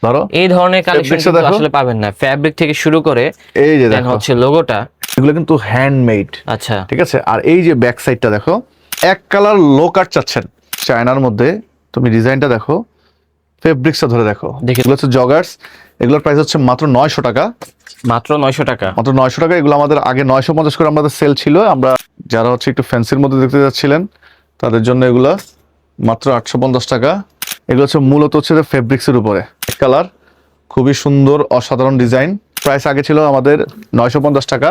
ধরো এই ধরনের কালেকশন আসলে পাবেন না, ফ্যাব্রিক থেকে শুরু করে এই যে দেখো হচ্ছে লোগোটা, এগুলো কিন্তু হ্যান্ডমেড। আচ্ছা ঠিক আছে, আর এই যে ব্যাক সাইডটা দেখো, এক কালার লো কাট চাচ্ছেন চায়নার মধ্যে, তুমি ডিজাইনটা দেখো, ফেব্রিক্সটা ধরে দেখো, এগুলো হচ্ছে জগার্স, এগুলোর প্রাইস হচ্ছে মাত্র 900 টাকা। মাত্র 900 টাকা, মাত্র 900 টাকা। এগুলো আমাদের আগে 950 করে আমাদের সেল ছিল। আমরা যারা হচ্ছে একটু ফ্যান্সির মধ্যে দেখতে যাচ্ছিলেন তাদের জন্য এগুলো মাত্র 850 টাকা। এগুলো হচ্ছে মূলত হচ্ছে ফেব্রিক্সের উপরে কালার, খুবই সুন্দর অসাধারণ ডিজাইন। প্রাইস আগে ছিল আমাদের 950 টাকা,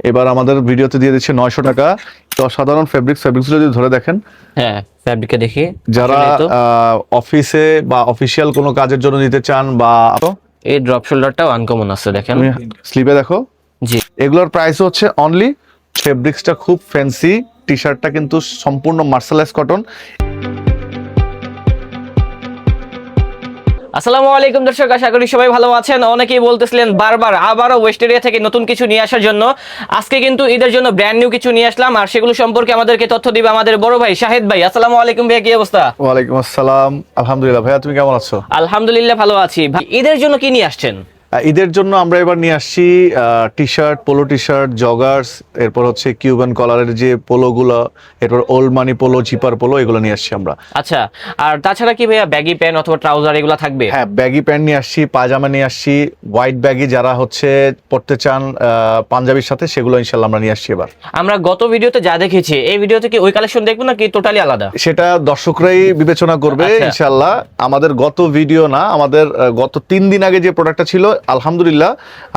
এবার আমাদের ভিডিওতে দিয়ে দিচ্ছে 900 টাকা। অসাধারণ ফেব্রিক্স যদি ধরে দেখেন, হ্যাঁ ফ্যাব্রিকটা দেখি, যারা অফিসে বা অফিসিয়াল কোনো কাজের জন্য নিতে চান, বা এই ড্রপ শোল্ডারটাও আনকমন আছে দেখেন, স্লিপে দেখো। জি, এগুলোর প্রাইস হচ্ছে অনলি, ফেব্রিক্সটা খুব ফ্যান্সি, টি শার্টটা কিন্তু সম্পূর্ণ মার্শালাইজ কটন। আসসালামু আলাইকুম দর্শক, আশা করি সবাই ভালো আছেন। অনেকেই বলতেছিলেন বারবার আবারও ওয়েস্ট এরিয়া থেকে নতুন কিছু নিয়ে আসার জন্য। আজকে কিন্তু ঈদের জন্য ব্র্যান্ড নিউ কিছু নিয়ে আসলাম, আর সেগুলো সম্পর্কে আমাদেরকে তথ্য দিবে আমাদের বড় ভাই শাহেদ ভাই। আসসালামু আলাইকুম ভাই, কি অবস্থা? ওয়ালাইকুম আসসালাম, আলহামদুলিল্লাহ। ভাইয়া তুমি কেমন আছো? আলহামদুলিল্লাহ ভালো আছি। ভাই ঈদের জন্য কি নিয়ে আসছেন? ঈদের জন্য আমরা এবার নিয়ে আসছি T shirt, polo T shirt, joggers, এরপর হচ্ছে কিউবান কলারের যে পোলোগুলো, এরপর ওল্ড মানি পোলো, জিপার পোলো, এগুলো নিয়ে আসছি আমরা। আচ্ছা, আর তাছাড়া কি ভাইয়া ব্যাগি প্যান্ট অথবা ট্রাউজার এগুলো থাকবে? হ্যাঁ, ব্যাগি প্যান্ট নিয়ে আসছি, পায়জামা নিয়ে আসছি, হোয়াইট ব্যাগি যারা হচ্ছে পড়তে চান পাঞ্জাবির সাথে, সেগুলো ইনশাল্লাহ আমরা নিয়ে আসছি এবার। আমরা গত ভিডিওতে যা দেখেছি, এই ভিডিওতে কি ওই কালেকশন দেখবো নাকি টোটালি আলাদা? সেটা দর্শকরাই বিবেচনা করবে ইনশাল্লাহ। আমাদের গত ভিডিও না, আমাদের গত 3 দিন আগে যে প্রোডাক্টটা ছিল, আলহামদুলিল্লাহ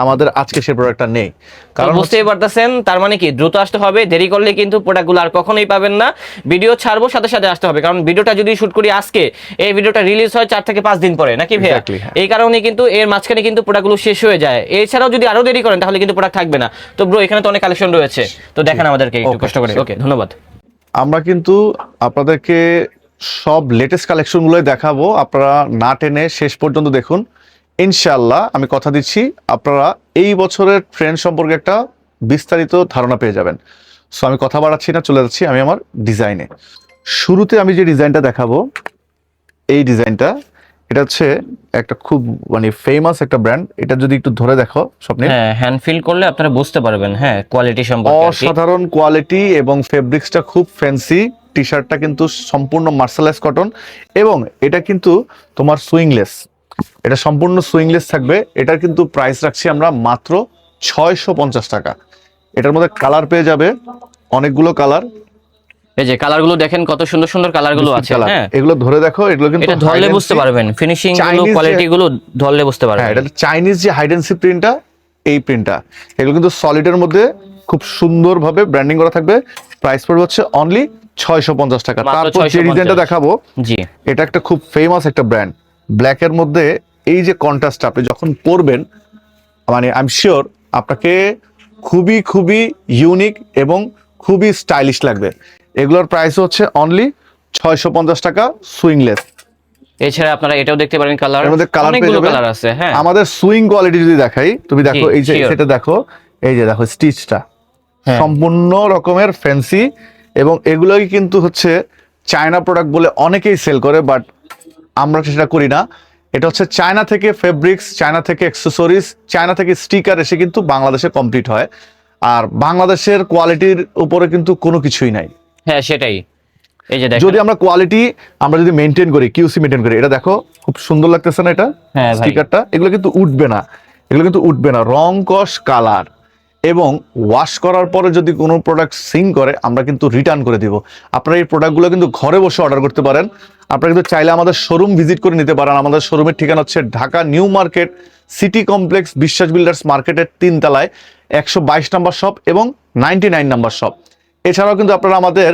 আমাদের আজকে সেই প্রোডাক্টটা নেই। কারণ বুঝতেই পারতেছেন, তার মানে কি দ্রুত আসতে হবে, দেরি করলে কিন্তু প্রোডাক্টগুলো আর কখনোই পাবেন না। ভিডিও ছাড়বো সাথে সাথে আসতে হবে, কারণ ভিডিওটা যদি শুট করি আজকে, এই ভিডিওটা রিলিজ হয় 4 থেকে 5 দিন পরে, নাকি ভাইয়া? এই কারণে কিন্তু এর মাঝখানে কিন্তু প্রোডাক্টগুলো শেষ হয়ে যায়। এছাড়াও যদি আরো দেরি করেন তাহলে কিন্তু প্রোডাক্ট থাকবে না। তো ব্রো, এখানে তো অনেক কালেকশন রয়েছে, তো দেখেন আমাদেরকে একটু কষ্ট করে। ওকে, ধন্যবাদ। আমরা কিন্তু আপনাদেরকে সব লেটেস্ট কালেকশনগুলোই দেখাবো, আপনারা না টেনে শেষ পর্যন্ত দেখুন ইনশাআল্লাহ। আমি কথা দিচ্ছি, আপনারা এই বছরের ট্রেন্ড সম্পর্কে একটা বিস্তারিত ধারণা পেয়ে যাবেন। সো আমি কথা বাড়াচ্ছি না, চলে যাচ্ছি আমি আমার ডিজাইনে। শুরুতে আমি যে ডিজাইনটা দেখাবো, এই ডিজাইনটা, এটা হচ্ছে একটা খুব মানে ফেমাস একটা ব্র্যান্ড। এটা যদি একটু ধরে দেখো স্বপ্নে, হ্যাঁ হ্যান্ড ফিল করলে আপনারা বুঝতে পারবেন হ্যাঁ কোয়ালিটি সম্পর্কে। অসাধারণ কোয়ালিটি এবং ফেব্রিক্সটা খুব ফ্যান্সি। টি শার্টটা কিন্তু সম্পূর্ণ মার্শালাইজ কটন, এবং এটা কিন্তু তোমার সুইংলেস, এটা সম্পূর্ণ সুইংলেস থাকবে। এটার কিন্তু প্রাইস রাখছি আমরা মাত্র 650 টাকা। এটার মধ্যে কালার পেয়ে যাবে অনেকগুলো কালার। এই যে কালারগুলো দেখেন, কত সুন্দর সুন্দর কালারগুলো আছে। হ্যাঁ, এগুলো ধরে দেখো, এগুলো কিন্তু এটা ধরলে বুঝতে পারবেন, ফিনিশিং গুলো, কোয়ালিটি গুলো ধরলে বুঝতে পারবেন। হ্যাঁ, এটা চাইনিজ যে হাইডেন্সি প্রিন্টটা, এই প্রিন্টটা, এগুলো কিন্তু সলিডের মধ্যে খুব সুন্দরভাবে ব্র্যান্ডিং করা থাকবে। প্রাইস পড়বে হচ্ছে অনলি 650 টাকা। তারপর যে ডিজাইনটা দেখাবো, জি, এটা একটা খুব ফেমাস একটা ব্র্যান্ড। ব্ল্যাকের মধ্যে এই যে কন্ট্রাস্টটা, আপনি যখন পরবেন মানে আই এম শিওর আপনাকে খুবই খুবই ইউনিক এবং খুবই স্টাইলিশ লাগবে। এগুলোর প্রাইস হচ্ছে অনলি 650 টাকা, সুইংলেস। এছাড়া আপনারা এটাও দেখতে পারেন, কালার অনেকগুলো কালার আছে। হ্যাঁ, আমাদের সুইং কোয়ালিটি যদি দেখাই, তুমি দেখো এই যে সেটা দেখো, এই যে দেখো স্টিচটা সম্পূর্ণ রকমের ফ্যান্সি, এবং এগুলোই কিন্তু হচ্ছে চায়না প্রোডাক্ট বলে অনেকেই সেল করে, বাট আমরা সেটা করি না। এটা হচ্ছে চায়না থেকে ফেব্রিক্স, চায়না থেকে অ্যাকসেসরিজ, চায়না থেকে স্টিকার এসে কিন্তু বাংলাদেশে কমপ্লিট হয়। আর বাংলাদেশের কোয়ালিটির উপরে কিন্তু কোনো কিছুই নাই। হ্যাঁ সেটাই। এই যে যদি আমরা কোয়ালিটি আমরা যদি মেনটেন করি, কিউসি মেনটেন করি, এটা দেখো খুব সুন্দর লাগতেছে না এটা স্টিকারটা? এগুলো কিন্তু উঠবে না, এগুলো কিন্তু উঠবে না। রং কস কালার এবং ওয়াশ করার পরে যদি কোনো প্রোডাক্ট সিং করে, আমরা কিন্তু রিটার্ন করে দিব। আপনারা এই প্রোডাক্টগুলো কিন্তু ঘরে বসে অর্ডার করতে পারেন। আপনারা কিন্তু চাইলে আমাদের শোরুম ভিজিট করে নিতে পারেন। আমাদের শোরুমের ঠিকানা হচ্ছে Dhaka new market, city complex, বিশ্বাস বিল্ডার্স মার্কেটের 3 তলায় 122 নাম্বার শপ এবং 99 নাম্বার শপ। এছাড়াও কিন্তু আপনারা আমাদের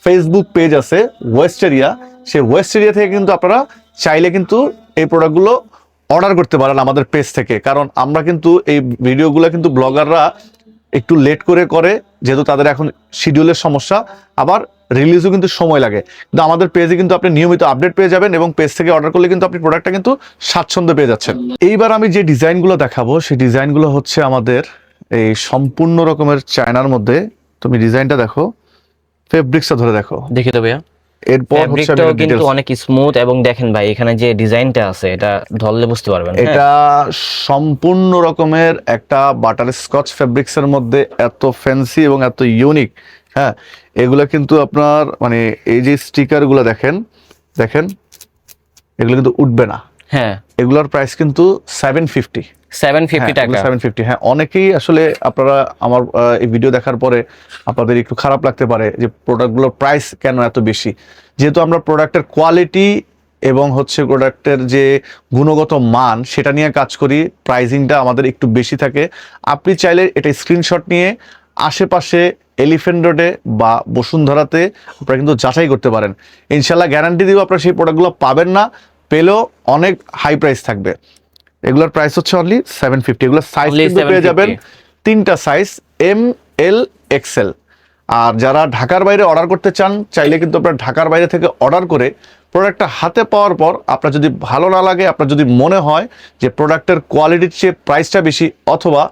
ফেসবুক পেজ আছে ওয়েস্ট এরিয়া, সেই ওয়েস্ট এরিয়া থেকে কিন্তু আপনারা চাইলে কিন্তু এই প্রোডাক্টগুলো অর্ডার করতে পারেন আমাদের পেজ থেকে। কারণ আমরা কিন্তু এই ভিডিওগুলো কিন্তু ব্লগাররা একটু লেট করে, যেহেতু তাদের এখন শিডিউলের সমস্যা, আবার রিলিজও কিন্তু সময় লাগে। কিন্তু আমাদের পেজে কিন্তু আপনি নিয়মিত আপডেট পেয়ে যাবেন, এবং পেজ থেকে অর্ডার করলে কিন্তু আপনি প্রোডাক্টটা কিন্তু স্বাচ্ছন্দ্যে পেয়ে যাচ্ছেন। এইবার আমি যে ডিজাইনগুলো দেখাবো, সেই ডিজাইনগুলো হচ্ছে আমাদের এই সম্পূর্ণ রকমের চায়নার মধ্যে। তুমি ডিজাইনটা দেখো, ফেব্রিক্সটা ধরে দেখো, দেখি তো ভাইয়া। এরপর হচ্ছে আমি ফ্যাব্রিকটাও কিন্তু অনেক স্মুথ, এবং দেখেন ভাই এখানে যে ডিজাইনটা আছে এটা ধরলে বুঝতে পারবেন। এটা সম্পূর্ণ রকমের একটা বাটার স্কচ ফেব্রিক্স এর মধ্যে এত ফ্যান্সি এবং এত ইউনিক। হ্যাঁ, এগুলা কিন্তু আপনার মানে এই যে স্টিকার গুলো দেখেন দেখেন, এগুলো কিন্তু উঠবে না। হ্যাঁ, এগুলোর প্রাইস কিন্তু 750 টাকা। 750। হ্যাঁ, অনেকেই আসলে আপনারা আমার এই ভিডিও দেখার পরে আপনাদের একটু খারাপ লাগতে পারে যে প্রোডাক্টগুলোর প্রাইস কেন এত বেশি। যেহেতু আমরা প্রোডাক্টের কোয়ালিটি এবং হচ্ছে প্রোডাক্টের যে গুণগত মান সেটা নিয়ে কাজ করি, প্রাইসিংটা আমাদের একটু বেশি থাকে। আপনি চাইলে এটা স্ক্রিনশট নিয়ে আশেপাশে এলিফ্যান্ট রোডে বা বসুন্ধরাতে আপনারা কিন্তু যাচাই করতে পারেন। ইনশাল্লাহ গ্যারান্টি দিব আপনারা সেই প্রোডাক্টগুলো পাবেন না, পেলেও অনেক হাই প্রাইস থাকবে। এগুলোর প্রাইস হচ্ছে অনলি 750। এগুলোর সাইজ কিন্তু পেয়ে যাবেন 3টা সাইজ, এম, এল, এক্সেল। আর যারা ঢাকার বাইরে অর্ডার করতে চান চাইলে কিন্তু আপনারা ঢাকার বাইরে থেকে অর্ডার করে প্রোডাক্টটা হাতে পাওয়ার পর আপনার যদি ভালো না লাগে, আপনার যদি মনে হয় যে প্রোডাক্টের কোয়ালিটির চেয়ে প্রাইসটা বেশি অথবা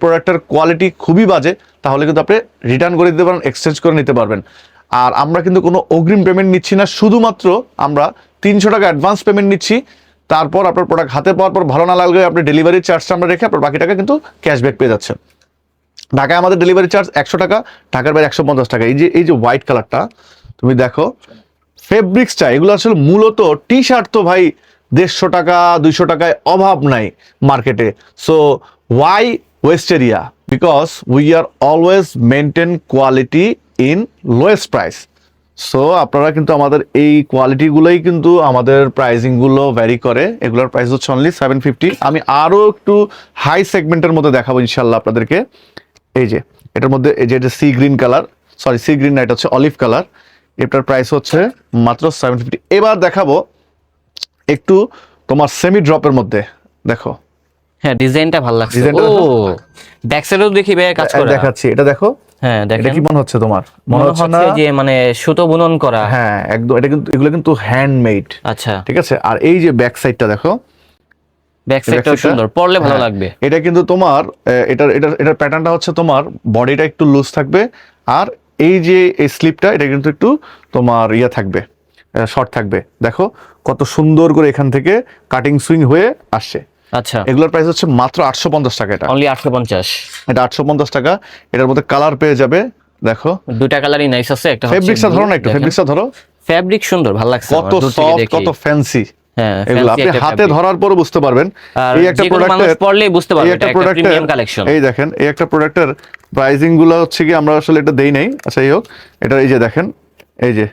প্রোডাক্টের কোয়ালিটি খুবই বাজে, তাহলে কিন্তু আপনি রিটার্ন করে দিতে পারেন, এক্সচেঞ্জ করে নিতে পারবেন। আর আমরা কিন্তু কোনো অগ্রিম পেমেন্ট নিচ্ছি না, শুধুমাত্র আমরা 300 টাকা অ্যাডভান্স পেমেন্ট নিচ্ছি। তারপর আপনার প্রোডাক্ট হাতে পাওয়ার পর ভালো না লাগলে আপনি ডেলিভারি চার্জটা আমরা রেখে আপনার বাকি টাকা কিন্তু ক্যাশব্যাক পেয়ে যাচ্ছেন। ঢাকায় আমাদের ডেলিভারি চার্জ 100 টাকা, ঢাকার বাইরে 150 টাকা। এই যে হোয়াইট কালারটা তুমি দেখো, ফেব্রিক্সটা এগুলো আসলে মূলত টি শার্ট তো ভাই 150 টাকা 200 টাকায় অভাব নাই মার্কেটে। So why west area? Because we are always maintain quality in lowest price. So আপনারা কিন্তু আমাদের এই কোয়ালিটিগুলোই কিন্তু আমাদের প্রাইসিংগুলো ভ্যারি করে। এগুলোর প্রাইস হচ্ছে অনলি 750। আমি আরও একটু হাই সেগমেন্টের মধ্যে দেখাবো ইনশাল্লাহ আপনাদেরকে। এই যে এটার মধ্যে এই যে এটা sea green colour, sorry sea green না, এটা হচ্ছে অলিভ কালার। এটার প্রাইস হচ্ছে মাত্র 750। এবার দেখাবো একটু তোমার সেমি ড্রপের মধ্যে, দেখো। হ্যাঁ, ডিজাইনটা ভালো লাগছে। ও, ব্যাক সাইডেও দেখি ভাই কাজ করা। দেখাচ্ছি, এটা দেখো। হ্যাঁ, দেখেন। এটা কি মনে হচ্ছে তোমার? মনে হচ্ছে না যে মানে সুতো বুনন করা। হ্যাঁ, একদম। এটা কিন্তু এগুলো কিন্তু হ্যান্ডমেড। আচ্ছা, ঠিক আছে। আর এই যে ব্যাক সাইডটা দেখো, ব্যাক সাইডটাও সুন্দর, পরলে ভালো লাগবে। এটা কিন্তু তোমার এটার প্যাটার্নটা হচ্ছে তোমার বডিটা একটু লুজ থাকবে, আর এই যে এই স্লিপটা এটা কিন্তু একটু তোমার ইয়ে থাকবে, শর্ট থাকবে। দেখো কত সুন্দর করে এখান থেকে কাটিং সুইং হয়ে আসছে। আচ্ছা, এগুলোর প্রাইস হচ্ছে মাত্র 850 টাকা। এটা অনলি 850। এটা 850 টাকা। এটার মধ্যে কালার পেয়ে যাবে, দেখো দুইটা কালারই নাইস আছে। একটা ফেব্রিক্সটা ধরো না, একটু ফেব্রিক্সটা ধরো। ফেব্রিক সুন্দর, ভালো লাগছে। কত সফট, কত ফ্যান্সি। হ্যাঁ, এগুলো আপনি হাতে ধরার পরে বুঝতে পারবেন। এই একটা প্রোডাক্টের পরলেই বুঝতে পারবেন এটা একটা প্রিমিয়াম কালেকশন। এই দেখেন, এই একটা প্রোডাক্টের প্রাইসিং গুলো হচ্ছে কি আমরা আসলে এটা দেই নাই। আচ্ছা, এই হোক, এটা এই যে দেখেন, এই যে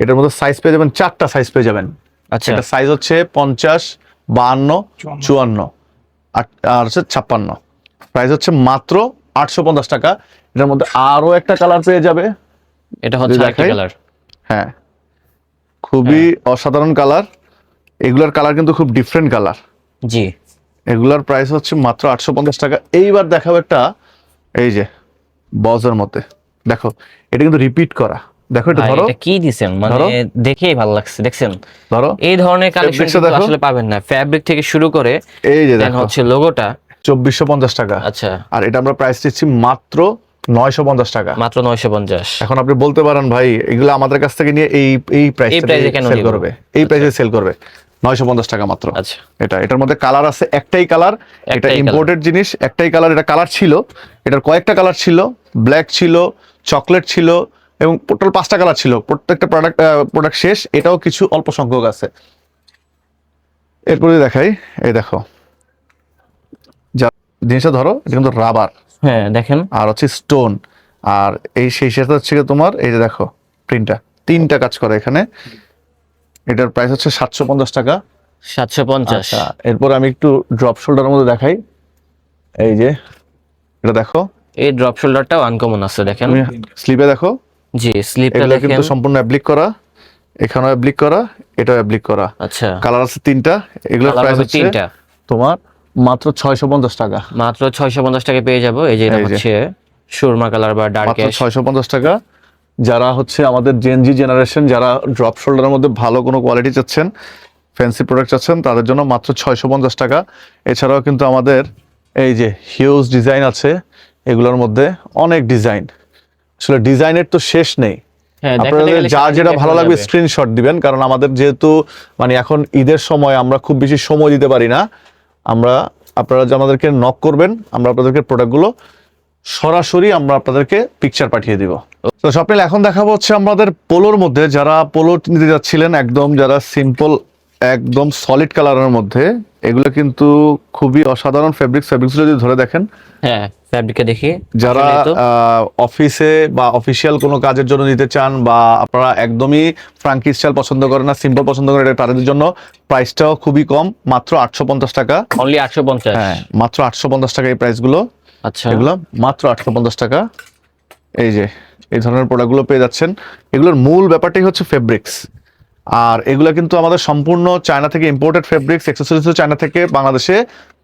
এটার মধ্যে সাইজ পেয়ে যাবেন, 4টা সাইজ পেয়ে যাবেন। আচ্ছা, এটা সাইজ হচ্ছে 50, 52, 54 আর হচ্ছে 56। প্রাইস হচ্ছে মাত্র 850 টাকা। এটার মধ্যে আরো একটা কালার পেয়ে যাবে, এটা হচ্ছে আরেকটা কালার। হ্যাঁ, খুবই অসাধারণ কালার। এগুলার কালার কিন্তু খুব ডিফারেন্ট কালার। জি, এগুলার প্রাইস হচ্ছে মাত্র 850 টাকা। এইবার দেখাবো একটা, এই যে বজের মধ্যে, দেখো এটা কিন্তু রিপিট করা। দেখো এটা ধরো, এটা কি দিবেন মানে দেখেই ভালো লাগছে। দেখছেন, ধরো এই ধরনের কালেকশন আসলে পাবেন না। ফ্যাব্রিক থেকে শুরু করে এই যে দেখো হচ্ছে লোগোটা 2450 টাকা। আচ্ছা, আর এটা আমরা প্রাইস দিচ্ছি মাত্র 950 টাকা। মাত্র 950। এখন আপনি বলতে পারেন ভাই এগুলো আমাদের কাছ থেকে নিয়ে এই প্রাইসে সেল করবে, এই প্রাইসে সেল করবে। 950 টাকা মাত্র। আচ্ছা, এটার মধ্যে কালার আছে, একটাই কালার। এটা ইম্পোর্টেড জিনিস, একটাই কালার। এটা কালার ছিল, এটার কয়েকটা কালার ছিল, ব্ল্যাক ছিল, চকলেট ছিল, এবং টোটাল 5টা কালার ছিল। প্রত্যেকটা প্রোডাক্ট শেষ, এটাও কিছু অল্প সংখ্যক আছে। এরপরে দেখাই, এই দেখো জিনিসটা ধরো, এটা কিন্তু রাবার। হ্যাঁ, দেখেন, আর হচ্ছে স্টোন। আর এই সেই সাথে হচ্ছে তোমার এই যে দেখো প্রিন্টটা 3টা কাজ করে এখানে। এটার প্রাইস হচ্ছে 750 টাকা। 750। এরপর আমি একটু ড্রপ শোল্ডারের মধ্যে দেখাই। এই যে এটা দেখো, এই ড্রপ শোল্ডারটাও আনকমন আছে। দেখেন স্লিপে দেখো, জি, স্লিপটা দেখেন কিন্তু সম্পূর্ণ অ্যাপ্লিক করা, এখানেও অ্যাপ্লিক করা, এটাও অ্যাপ্লিক করা। আচ্ছা, কালার আছে 3টা। এগুলোর প্রাইস হচ্ছে 3টা তোমার মাত্র 650 টাকা। মাত্র 650 টাকা পেয়ে যাবো। এই যে এটা হচ্ছে সুরমা কালার বা ডার্ক অ্যাশ, 650 টাকা। যারা হচ্ছে আমাদের জেনজি জেনারেশন, যারা ড্রপ শোল্ডারের মধ্যে ভালো কোনো কোয়ালিটি চাচ্ছেন, ফ্যান্সি প্রোডাক্ট চাচ্ছেন, তাদের জন্য মাত্র 650 টাকা। এছাড়াও কিন্তু আমাদের এই যে হিউজ ডিজাইন আছে, এগুলোর মধ্যে অনেক ডিজাইন। আসলে ডিজাইনের তো শেষ নেই। হ্যাঁ, দেখাতে আপনাদের গেলে যার যেটা সারাদিন ভালো দেখানো লাগবে যাবে। স্ক্রিনশট দিবেন, কারণ আমাদের যেহেতু মানে এখন ঈদের সময় আমরা খুব বেশি সময় দিতে পারি না। আপনারা যে আমাদেরকে নক করবেন, আমরা আপনাদেরকে প্রোডাক্টগুলো সরাসরি আমরা আপনাদেরকে পিকচার পাঠিয়ে দিব। তো স্বপ্নিল, এখন দেখাবো হচ্ছে আমাদের পোলোর মধ্যে, যারা পোলো নিতে যাচ্ছিলেন একদম যারা সিম্পল একদম সলিড কালারের মধ্যে, এগুলো কিন্তু খুবই অসাধারণ ফেব্রিক্স যদি ধরে দেখেন, হ্যাঁ ফ্যাব্রিকটা দেখি, যারা আসলেই তো। অফিসে বা অফিসিয়াল কোনো কাজের জন্য নিতে চান, বা আপনারা একদমই ফ্রাঙ্কি স্টাইল পছন্দ করেন না, সিম্পল পছন্দ করেন, এটা তাদের জন্য প্রাইসটাও খুবই কম, মাত্র 850 টাকা। অনলি 850। হ্যাঁ, মাত্র 850 টাকা এই প্রাইসগুলো। আচ্ছা, এগুলো মাত্র 850 টাকা। এই যে এই ধরনের প্রোডাক্টগুলো পেয়ে যাচ্ছেন। এগুলোর মূল ব্যাপারটাই হচ্ছে ফেব্রিক্স, আর এগুলো কিন্তু আমাদের সম্পূর্ণ চায়না থেকে ইম্পোর্টেড ফেব্রিক্স, অ্যাক্সেসরিজও চায়না থেকে বাংলাদেশে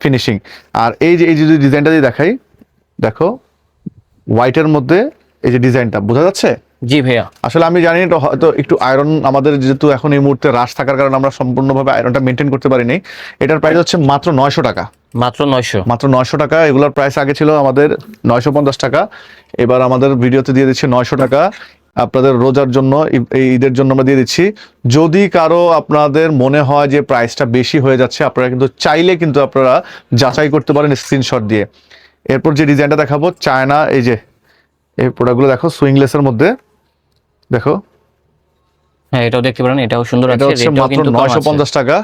ফিনিশিং। আর এই যে যদি ডিজাইনটা দিয়ে দেখাই, দেখো হোয়াইটের মধ্যে এই যে ডিজাইনটা বোঝা যাচ্ছে। জি ভাইয়া। আসলে আমি জানি এটা হয়তো একটু আয়রন, আমাদের যেহেতু এখন এই মুহূর্তে রাশ থাকার কারণে আমরা সম্পূর্ণভাবে আয়রনটা মেনটেন করতে পারিনি। এটার প্রাইস হচ্ছে মাত্র 900 টাকা। মাত্র 900। মাত্র 900 টাকা। এগুলোর প্রাইস আগে ছিল আমাদের 950 টাকা, এবার আমাদের ভিডিওতে দিয়ে দিচ্ছি 900 টাকা। আপনাদের রোজার জন্য, এই ঈদের জন্য আমরা দিয়ে দিচ্ছি। যদি কারো আপনাদের মনে হয় যে প্রাইসটা বেশি হয়ে যাচ্ছে, আপনারা কিন্তু চাইলে কিন্তু আপনারা যাচাই করতে পারেন স্ক্রিনশট দিয়ে। এরপর যে ডিজাইনটা দেখাবো, চায়না, এই যে এই প্রোডাক্টগুলো দেখো সুইংলেসের মধ্যে, দেখো হ্যাঁ এটাও দেখতে পারেন, এটাও সুন্দর এটা আছে, হচ্ছে রেটটাও মাত্র কিন্তু কম আছে। 950 টাকা।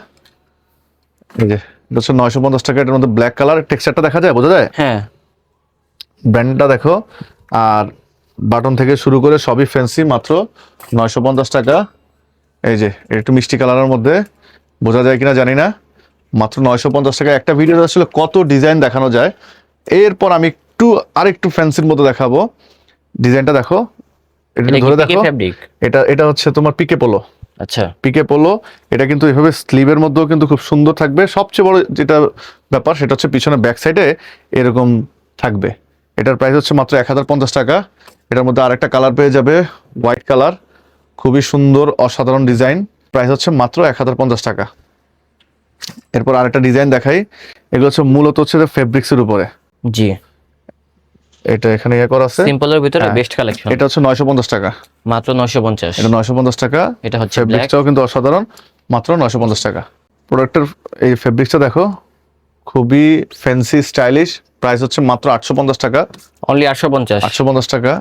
এই যে এটা হচ্ছে 950 টাকা। এটার মধ্যে ব্ল্যাক কালার, টেক্সচারটা দেখা যায়, বোঝা যায়। হ্যাঁ ব্র্যান্ডটা দেখো, আর বাটন থেকে শুরু করে সবই ফ্যান্সি, মাত্র 950 টাকা। এই যে একটু মিষ্টি কালারের মধ্যে, বোঝা যায় কিনা জানি না, মাত্র 950 টাকা। একটা ভিডিও আসলে কত ডিজাইন দেখানো যায়। এরপর আমি আরেকটু ফ্যান্সির মধ্যে দেখাবো। ডিজাইনটা দেখো, এটা এটা কি ধরে পিকে দেখো, ফ্যাব্রিক? এটা হচ্ছে তোমার পিকে পোলো। আচ্ছা, পিকে পোলো। এটা কিন্তু এভাবে স্লিভের মধ্যেও কিন্তু খুব সুন্দর থাকবে। সবচেয়ে বড় যেটা ব্যাপার সেটা হচ্ছে পিছনে ব্যাক সাইডে এরকম থাকবে। এটার প্রাইস হচ্ছে মাত্র 1050 টাকা। এটার মধ্যে আরেকটা কালার পেয়ে যাবে, হোয়াইট কালার, খুবই সুন্দর অসাধারণ ডিজাইন। প্রাইস হচ্ছে মাত্র 1050 টাকা। এরপর আরেকটা ডিজাইন দেখাই। এগুলো হচ্ছে মূলত হচ্ছে ফেব্রিক্সের উপরে। জি, এটা এখানে ইয়ে করা আছে, সিম্পলের ভিতরে হ্যাঁ। Best collection. এটা হচ্ছে 950 টাকা। মাত্র 950। এটা 950 টাকা। এটা হচ্ছে ব্ল্যাক। ফেব্রিক্সটাও কিন্তু অসাধারণ, মাত্র 950 টাকা। প্রোডাক্টের এই ফেব্রিক্সটা দেখো, খুবই ফ্যান্সি স্টাইলিশ। প্রাইস হচ্ছে মাত্র 850 টাকা। অনলি 850। 850 টাকা।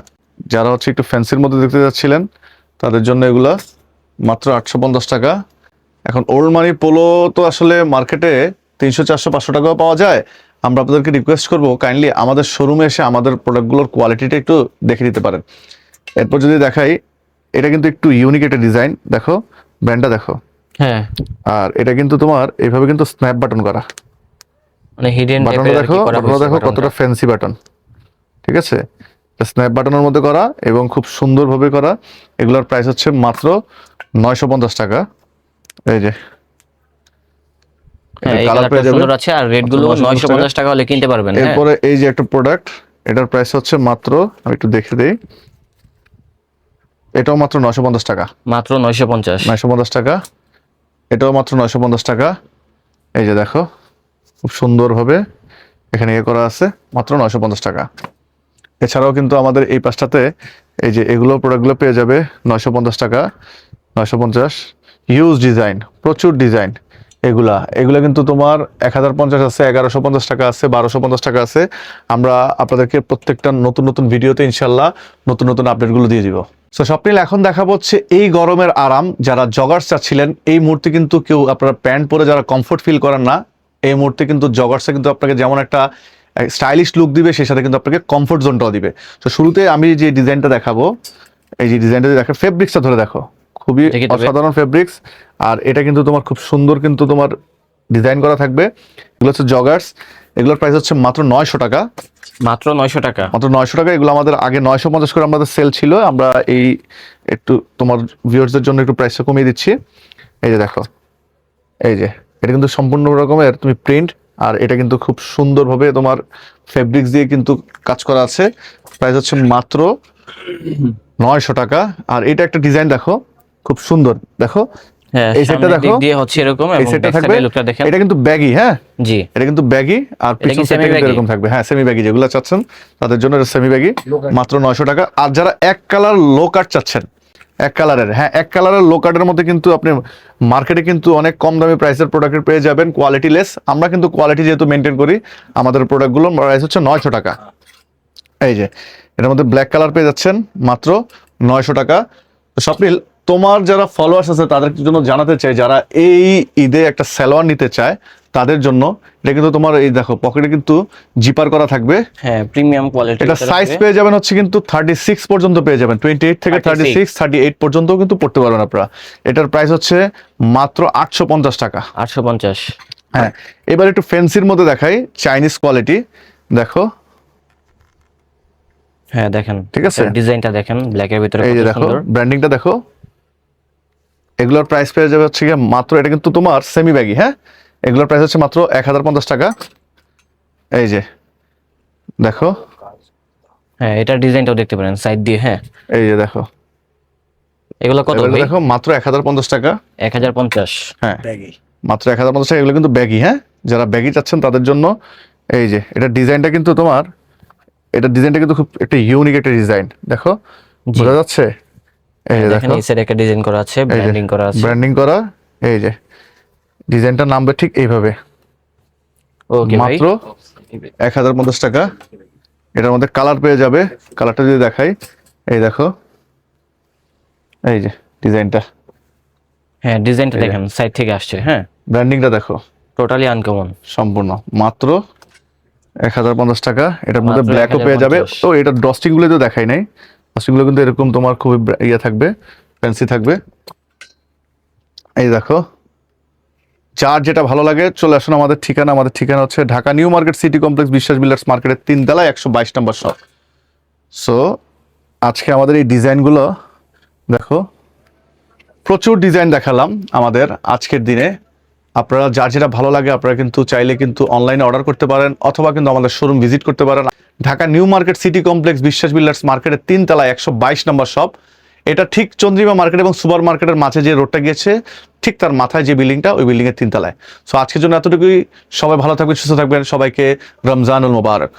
যারা হচ্ছে একটু ফ্যান্সির মধ্যে দেখতে যাচ্ছিলেন, তাদের জন্য এগুলা মাত্র 850 টাকা। এখন ওল্ড মানি পোলো তো আসলে মার্কেটে 300, 400, 500 টাকাও পাওয়া যায়। আমরা আপনাদেরকে রিকোয়েস্ট করবো, কাইন্ডলি আমাদের শোরুমে এসে আমাদের প্রোডাক্টগুলোর কোয়ালিটিটা একটু দেখে দিতে পারেন। এরপর যদি দেখাই, এটা কিন্তু একটু ইউনিক একটা ডিজাইন, দেখো ব্র্যান্ডটা দেখো। হ্যাঁ, আর এটা কিন্তু তোমার এইভাবে কিন্তু স্ন্যাপ বাটন করা, মানে হিডেন বাটনটা টাইপের দেখো, বাটনটা দেখো কতটা ফ্যান্সি বাটন। ঠিক আছে, স্ন্যাপ বাটনের মধ্যে করা এবং খুব সুন্দরভাবে করা। এগুলোর প্রাইস হচ্ছে মাত্র 950 টাকা। এই যে হ্যাঁ, এই কালার কালারটা পেয়ে যাবে, সুন্দর আছে, আর রেট গুলো 950 টাকা হলে কিনতে পারবেন। হ্যাঁ, এরপরে এই যে একটা প্রোডাক্ট, এটার প্রাইস হচ্ছে মাত্র, আমি একটু দেখে দেই, এটাও মাত্র 950 টাকা। মাত্র 950। 950 টাকা। এটাও মাত্র 950 টাকা। এই যে দেখো, খুব সুন্দরভাবে এখানে ইয়ে করা আছে, মাত্র 950 টাকা। এছাড়াও কিন্তু আমাদের এই পাশটাতে এই যে এগুলো প্রোডাক্টগুলো পেয়ে যাবে 950 টাকা। 950, হিউজ ডিজাইন, প্রচুর ডিজাইন। এগুলা কিন্তু তোমার 1050 আছে, 1150 টাকা আছে, 1250 টাকা আছে। আমরা আপনাদেরকে প্রত্যেকটা নতুন নতুন ভিডিওতে ইনশাল্লাহ নতুন নতুন আপডেটগুলো দিয়ে দিব। সো স্বপ্নিল, এখন দেখাবো হচ্ছে এই গরমের আরাম। যারা জগার্স চাচ্ছিলেন, এই মুহূর্তে কিন্তু কেউ আপনারা প্যান্ট পরে যারা কমফোর্ট ফিল করেন না, এই মুহূর্তে কিন্তু জগার্সে কিন্তু আপনাকে যেমন একটা স্টাইলিশ লুক দিবে, সেই সাথে কিন্তু আপনাকে কমফোর্ট জোনটাও দিবে। তো শুরুতে আমি যে ডিজাইনটা দেখাবো, এই যে ডিজাইনটা দেখো, ফেব্রিক্সটা ধরে দেখো, খুবই দেখি তবে। অসাধারণ ফেব্রিক্স। আর এটা কিন্তু তোমার খুব সুন্দর কিন্তু তোমার ডিজাইন করা থাকবে। এগুলো হচ্ছে জগার্স। এগুলোর প্রাইস হচ্ছে মাত্র 900 টাকা। মাত্র 900 টাকা। মাত্র 900 টাকা। এগুলো আমাদের আগে 950 করে আমাদের সেল ছিল। আমরা এই একটু তোমার ভিউয়ার্সদের জন্য একটু প্রাইসটা কমিয়ে দিচ্ছি। এই যে দেখো, এই যে এটা কিন্তু সম্পূর্ণ রকমের তুমি প্রিন্ট, আর এটা কিন্তু খুব সুন্দরভাবে তোমার ফেব্রিক্স দিয়ে কিন্তু কাজ করা আছে। প্রাইস হচ্ছে মাত্র 900 টাকা। আর এটা একটা ডিজাইন দেখো, খুব সুন্দর, দেখো হ্যাঁ, এই সেটটা সামনের দিক দেখো, দিয়ে হচ্ছে এরকম, এই এবং সেটটা ব্যাক থাকবে। সাইডের লুকটা দেখেন। এটা কিন্তু ব্যাগি, হ্যাঁ জি, এটা কিন্তু ব্যাগি, আর পিছন semi সাইডটা কিন্তু baggy? এরকম থাকবে। হ্যাঁ, সেমি ব্যাগি যেগুলো চাচ্ছেন তাদের জন্য এটা সেমি ব্যাগি, মাত্র 900 টাকা। আর যারা এক কালার লো কাট চাচ্ছেন, এক কালারের, হ্যাঁ এক কালারের লো কার্ডের মধ্যে কিন্তু আপনি মার্কেটে কিন্তু অনেক কম দামি প্রাইসের প্রোডাক্ট পেয়ে যাবেন, কোয়ালিটি লেস। আমরা কিন্তু কোয়ালিটি যেহেতু মেনটেন করি, আমাদের প্রোডাক্টগুলোর প্রাইস হচ্ছে 900 টাকা। এই যে এটার মধ্যে ব্ল্যাক কালার পেয়ে যাচ্ছেন মাত্র 900 টাকা। তো স্বপ্নিল, তোমার যারা ফলোয়ার্স আছে তাদের জন্য জানাতে চাই, যারা এই ঈদে একটা সালোয়ার নিতে চায় তাদের জন্য, এটা কিন্তু তোমার এই দেখো পকেটে কিন্তু জিপার করা থাকবে, হ্যাঁ প্রিমিয়াম কোয়ালিটি। এটা সাইজ পেয়ে যাবেন হচ্ছে কিন্তু 36 পর্যন্ত পেয়ে যাবেন, 28 থেকে 36 38 পর্যন্ত কিন্তু পড়তে পারবেন আপনারা। এটার প্রাইস হচ্ছে মাত্র 850 টাকা। 850। হ্যাঁ, এবার একটু ফ্যান্সির মধ্যে দেখাই, চাইনিজ কোয়ালিটি দেখো। হ্যাঁ দেখেন, ঠিক আছে, ডিজাইনটা দেখেন ব্ল্যাকের ভিতরে এই যে কত দেখো সুন্দর, ব্র্যান্ডিংটা দেখো। এগুলোর প্রাইস পেয়ে যাবে হচ্ছে গিয়ে মাত্র, এটা কিন্তু তোমার সেমি ব্যাগি, হ্যাঁ এগুলোর প্রাইস হচ্ছে মাত্র 1050 টাকা। এই যে দেখো, হ্যাঁ এটা ডিজাইনটাও দেখতে পারেন সাইড দিয়ে। হ্যাঁ এই যে দেখো, এগুলো কত ভাই? দেখো মাত্র 1050 টাকা। 1050। হ্যাঁ মাত্র 1050 টাকা। এগুলো কিন্তু ব্যাগি, হ্যাঁ যারা ব্যাগি চাচ্ছেন তাদের জন্য। এই যে এটা ডিজাইনটা কিন্তু তোমার, এটা ডিজাইনটা কিন্তু খুব একটা ইউনিক একটা ডিজাইন, দেখো বোঝা যাচ্ছে। এই যে দেখেন দেখো, এই সাইডে একটা ডিজাইন করা আছে, ব্র্যান্ডিং করা আছে, ব্র্যান্ডিং করা। এই যে ডিজাইনটা নামবে ঠিক এইভাবে। ওকে ভাই, মাত্র 1050 টাকা। এটার মধ্যে কালার পেয়ে যাবে, কালারটা যদি দেখাই, এই দেখো এই যে ডিজাইনটা, হ্যাঁ ডিজাইনটা দেখেন সাইড থেকে আসছে। হ্যাঁ ব্র্যান্ডিংটা দেখো, টোটালি আনকমন। সম্পূর্ণ মাত্র 1050 টাকা। এটার মধ্যে মাত্র ব্ল্যাকও পেয়ে যাবে। 1050 তো এটা ডস্টিং গুলো তো দেখাই নাই, ডস্টিং গুলো কিন্তু এরকম তোমার খুবই ইয়ে থাকবে, ফ্যান্সি থাকবে। এই দেখো, যার যেটা ভালো লাগে চলে আসুন আমাদের ঠিকানা। আমাদের ঠিকানা হচ্ছে Dhaka new market city complex, বিশ্বাস বিল্ডার্স মার্কেটের 3 তলায় 122 নম্বর শপ। সো আজকে আমাদের এই ডিজাইনগুলো দেখো, প্রচুর ডিজাইন দেখালাম আমাদের আজকের দিনে। আপনারা যার যেটা ভালো লাগে আপনারা কিন্তু চাইলে কিন্তু অনলাইনে অর্ডার করতে পারেন, অথবা কিন্তু আমাদের শোরুম ভিজিট করতে পারেন। Dhaka new market city complex, বিশ্বাস বিল্ডার্স মার্কেটের 3 তলায় 122 নম্বর শপ। এটা ঠিক চন্দ্রিমা মার্কেট এবং সুপার মার্কেটের মাঝে যে রোডটা গিয়েছে, ঠিক তার মাথায় যে বিল্ডিংটা, ওই বিল্ডিং এর 3 তলায়। সো আজকের জন্য এতটুকুই। সবাই ভালো থাকবেন, সুস্থ থাকবেন। সবাইকে রমজানুল মোবারক।